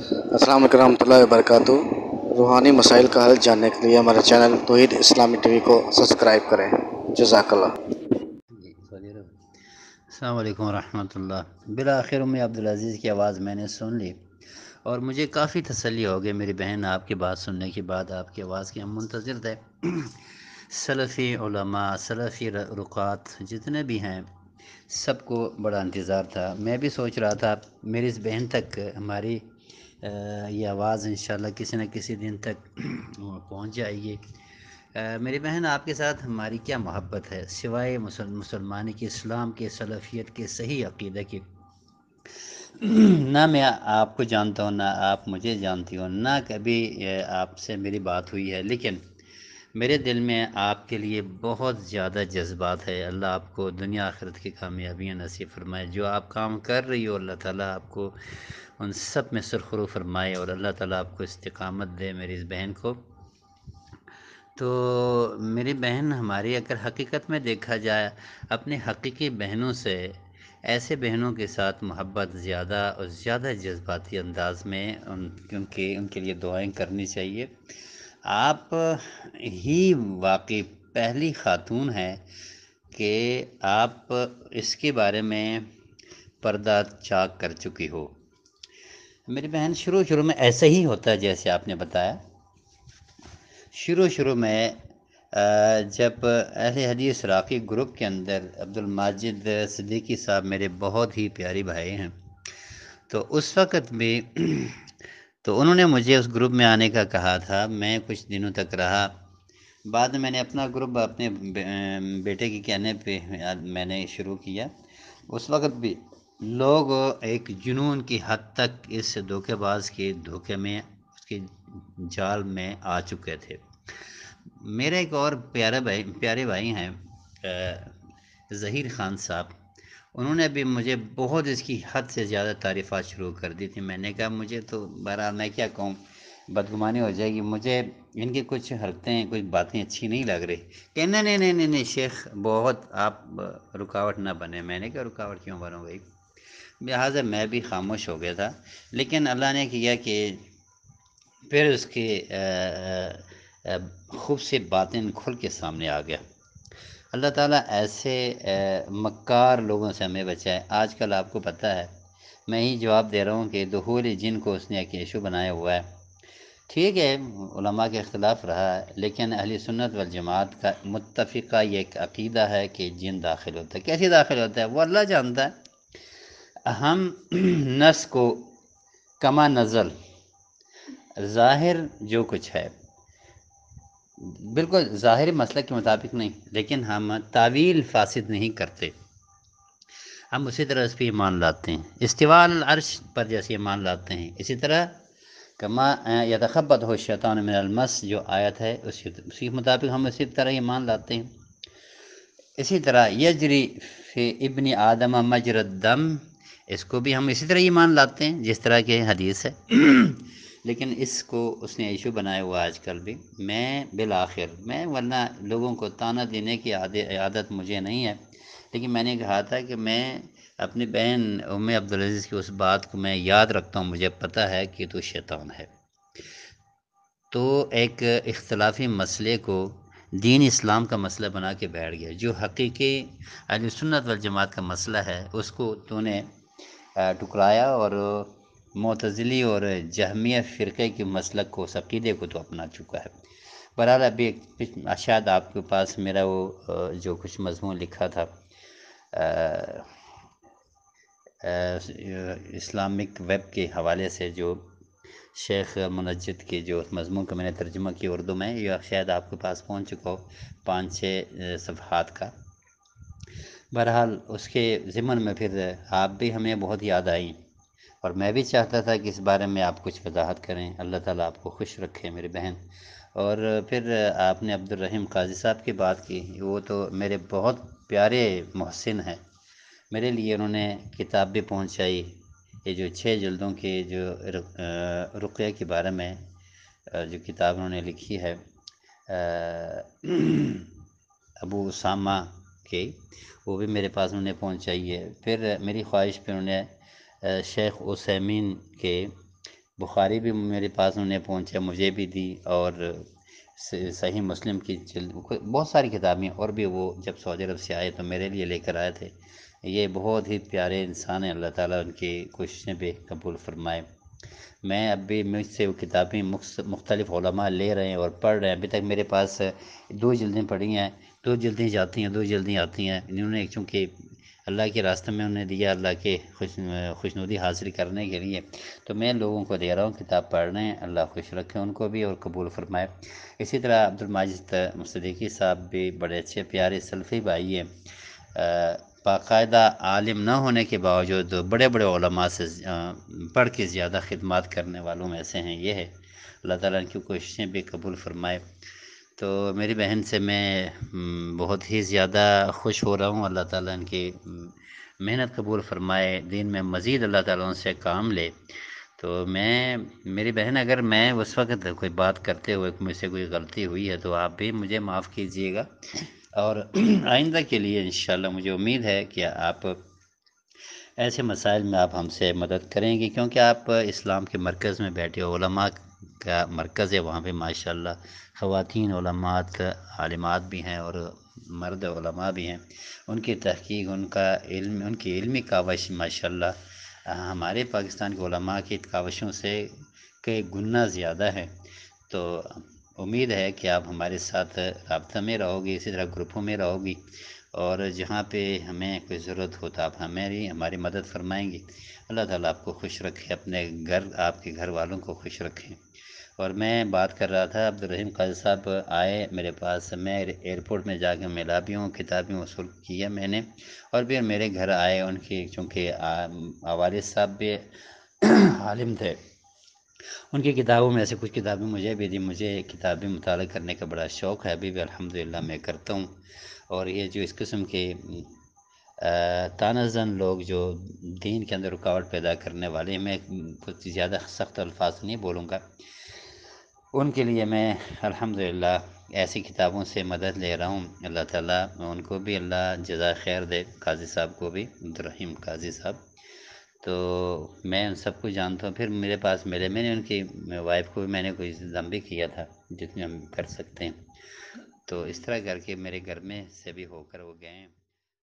السلام علیکم ورحمۃ اللہ وبرکاتہ۔ روحانی مسائل کا حل جاننے کے لیے ہمارے چینل توحید اسلامی ٹی وی کو سبسکرائب کریں۔ جزاک اللہ۔ السلام علیکم ورحمۃ اللہ۔ بالآخر ام عبدالعزیز کی آواز میں نے سن لی اور مجھے کافی تسلی ہو گئی میری بہن، آپ کی بات سننے کے بعد، آپ کی آواز کی ہم منتظر تھے۔ سلفی علماء، سلفی رکعات جتنے بھی ہیں سب کو بڑا انتظار تھا۔ میں بھی سوچ رہا تھا میری اس بہن تک ہماری یہ آواز انشاءاللہ کسی نہ کسی دن تک پہنچ جائے گی۔ میری بہن، آپ کے ساتھ ہماری کیا محبت ہے سوائے مسلمانی کے، اسلام کے، سلفیت کے، صحیح عقیدہ کے۔ نہ میں آپ کو جانتا ہوں، نہ آپ مجھے جانتی ہوں، نہ کبھی آپ سے میری بات ہوئی ہے، لیکن میرے دل میں آپ کے لیے بہت زیادہ جذبات ہے۔ اللہ آپ کو دنیا آخرت کی کامیابیاں نصیب فرمائے۔ جو آپ کام کر رہی ہو اللہ تعالیٰ آپ کو ان سب میں سرخرو فرمائے، اور اللہ تعالیٰ آپ کو استقامت دے میری اس بہن کو۔ تو میری بہن ہماری اگر حقیقت میں دیکھا جائے، اپنے حقیقی بہنوں سے، ایسے بہنوں کے ساتھ محبت زیادہ اور زیادہ جذباتی انداز میں ان کے لیے دعائیں کرنی چاہیے۔ آپ ہی واقعی پہلی خاتون ہیں کہ آپ اس کے بارے میں پردہ چاک کر چکی ہو۔ میری بہن، شروع میں ایسا ہی ہوتا ہے جیسے آپ نے بتایا۔ شروع میں جب اہل حدیث راقی گروپ کے اندر عبدالماجد صدیقی صاحب میرے بہت ہی پیاری بھائی ہیں، تو اس وقت بھی تو انہوں نے مجھے اس گروپ میں آنے کا کہا تھا۔ میں کچھ دنوں تک رہا، بعد میں نے اپنا گروپ اپنے بیٹے کے کہنے پہ میں نے شروع کیا۔ اس وقت بھی لوگ ایک جنون کی حد تک اس دھوکے باز کے دھوکے میں، اس کے جال میں آ چکے تھے۔ میرے ایک اور پیارے بھائی ہیں ظہیر خان صاحب، انہوں نے بھی مجھے بہت اس کی حد سے زیادہ تعریفات شروع کر دی تھی۔ میں نے کہا مجھے تو بہرحال میں کیا کہوں، بدگمانی ہو جائے گی، مجھے ان کی کچھ حرکتیں، کچھ باتیں اچھی نہیں لگ رہی کہ نہیں شیخ بہت آپ رکاوٹ نہ بنے۔ میں نے کہا رکاوٹ کیوں بنوں گئی؟ لہٰذا میں بھی خاموش ہو گیا تھا، لیکن اللہ نے کیا کہ پھر اس کی خوب سی باتیں کھل کے سامنے آ گیا۔ اللہ تعالیٰ ایسے مکار لوگوں سے ہمیں بچائے۔ آج کل آپ کو پتہ ہے، میں ہی جواب دے رہا ہوں کہ دخول جن کو اس نے ایک ایشو بنایا ہوا ہے۔ ٹھیک ہے، علماء کے اختلاف رہا ہے، لیکن اہل سنت والجماعت کا متفقہ یہ ایک عقیدہ ہے کہ جن داخل ہوتا ہے۔ کیسے داخل ہوتا ہے وہ اللہ جانتا ہے۔ ہم نس کو کما نزل، ظاہر جو کچھ ہے بالکل ظاہری مسئلہ کے مطابق نہیں، لیکن ہم تعویل فاسد نہیں کرتے۔ ہم اسی طرح اس پہ ایمان لاتے ہیں، استواء علی العرش پر جیسے ایمان لاتے ہیں، اسی طرح کما یتخبطہ الشیطان من المس جو آیت ہے اسی کے مطابق ہم اسی طرح ایمان لاتے ہیں۔ اسی طرح یجری فی ابن آدم مجری الدم، اس کو بھی ہم اسی طرح ایمان لاتے ہیں جس طرح کہ حدیث ہے۔ لیکن اس کو اس نے ایشو بنایا ہوا آج کل بھی۔ میں بالآخر ورنہ لوگوں کو تانا دینے کی عادت مجھے نہیں ہے، لیکن میں نے کہا تھا کہ میں اپنی بہن ام عبدالعزیز کی اس بات کو میں یاد رکھتا ہوں، مجھے پتہ ہے کہ تو شیطان ہے۔ تو ایک اختلافی مسئلے کو دین اسلام کا مسئلہ بنا کے بیٹھ گیا۔ جو حقیقی اہل سنت والجماعت کا مسئلہ ہے اس کو تو نے ٹکرایا، اور معتزلی اور جہمیہ فرقے کے مسلک کو، اس عقیدے کو تو اپنا چکا ہے۔ بہرحال ابھی شاید آپ کے پاس میرا وہ جو کچھ مضمون لکھا تھا اسلامک ویب کے حوالے سے، جو شیخ منجد کے جو مضمون کا میں نے ترجمہ کیا اردو میں، یہ شاید آپ کے پاس پہنچ چکا ہو 5-6 صفحات کا۔ بہرحال اس کے ضمن میں پھر آپ بھی ہمیں بہت یاد آئیں، اور میں بھی چاہتا تھا کہ اس بارے میں آپ کچھ وضاحت کریں۔ اللہ تعالیٰ آپ کو خوش رکھے میری بہن۔ اور پھر آپ نے عبدالرحیم قاضی صاحب کی بات کی، وہ تو میرے بہت پیارے محسن ہیں، میرے لیے انہوں نے کتاب بھی پہنچائی، یہ جو 6 جلدوں کے جو رقیہ کے بارے میں جو کتاب انہوں نے لکھی ہے ابو اسامہ کے، وہ بھی میرے پاس انہوں نے پہنچائی ہے۔ پھر میری خواہش پہ انہوں نے شیخ عثیمین کے بخاری بھی میرے پاس انہوں نے پہنچا، مجھے بھی دی، اور صحیح مسلم کی بہت ساری کتابیں، اور بھی وہ جب سعودی عرب سے آئے تو میرے لیے لے کر آئے تھے۔ یہ بہت ہی پیارے انسان ہیں، اللہ تعالیٰ ان کی کوششیں بھی قبول فرمائے۔ میں اب بھی مجھ سے وہ کتابیں مختلف علماء لے رہے ہیں اور پڑھ رہے ہیں۔ ابھی تک میرے پاس 2 جلدیں پڑھی ہیں، 2 جلدیں جاتی ہیں، 2 جلدیں آتی ہیں۔ انہوں نے چونکہ اللہ کے راستے میں انہوں نے دیا، اللہ کے خوشنودی حاصل کرنے کے لیے، تو میں لوگوں کو دے رہا ہوں، کتاب پڑھ رہے ہیں، اللہ خوش رکھے ان کو بھی اور قبول فرمائے۔ اسی طرح عبدالماجد صدیقی صاحب بھی بڑے اچھے پیارے سلفی بھائی ہیں، باقاعدہ عالم نہ ہونے کے باوجود بڑے بڑے علماء سے پڑھ کے زیادہ خدمات کرنے والوں میں سے ہیں۔ یہ ہے، اللہ تعالیٰ ان کی کوششیں بھی قبول فرمائے۔ تو میری بہن سے میں بہت ہی زیادہ خوش ہو رہا ہوں، اللہ تعالیٰ ان کی محنت قبول فرمائے، دین میں مزید اللہ تعالیٰ ان سے کام لے۔ تو میری بہن، اگر میں اس وقت کوئی بات کرتے ہوئے مجھ سے کوئی غلطی ہوئی ہے تو آپ بھی مجھے معاف کیجیے گا، اور آئندہ کے لیے انشاءاللہ مجھے امید ہے کہ آپ ایسے مسائل میں آپ ہم سے مدد کریں گے، کیونکہ آپ اسلام کے مرکز میں بیٹھے ہو، علماء کا مرکز ہے، وہاں پہ ماشاءاللہ خواتین علماء عالمات بھی ہیں اور مرد علماء بھی ہیں۔ ان کی تحقیق، ان کا علم، ان کی علمی کاوش ماشاءاللہ ہمارے پاکستان کے علماء کی کاوشوں سے کئی گنا زیادہ ہے۔ تو امید ہے کہ آپ ہمارے ساتھ رابطہ میں رہو گی، اسی طرح گروپوں میں رہو گی، اور جہاں پہ ہمیں کوئی ضرورت ہو تو آپ ہماری مدد فرمائیں گی۔ اللہ تعالیٰ آپ کو خوش رکھے، اپنے گھر، آپ کے گھر والوں کو خوش رکھیں۔ اور میں بات کر رہا تھا، عبدالرحیم قاضی صاحب آئے میرے پاس، میں ایئرپورٹ میں جا کے ملا بھی ہوں، کتابیں وصول کی ہے میں نے، اور پھر میرے گھر آئے ان کی، چونکہ والد صاحب بھی عالم تھے، ان کی کتابوں میں سے کچھ کتابیں مجھے بھی دی۔ مجھے کتابیں مطالعہ کرنے کا بڑا شوق ہے، ابھی بھی الحمدللہ میں کرتا ہوں۔ اور یہ جو اس قسم کے تانہ زن لوگ جو دین کے اندر رکاوٹ پیدا کرنے والے، میں کچھ زیادہ سخت الفاظ نہیں بولوں گا، ان کے لیے میں الحمدللہ ایسی کتابوں سے مدد لے رہا ہوں۔ اللہ تعالیٰ ان کو بھی اللہ جزائے خیر دے، قاضی صاحب کو بھی، عبدالرحیم قاضی صاحب۔ تو میں ان سب کو جانتا ہوں، پھر میرے پاس ملے، میں نے ان کی وائف کو بھی میں نے کوئی ذم بھی کیا تھا جتنے ہم کر سکتے ہیں، تو اس طرح کر کے میرے گھر میں سے بھی ہو کر وہ گئے ہیں۔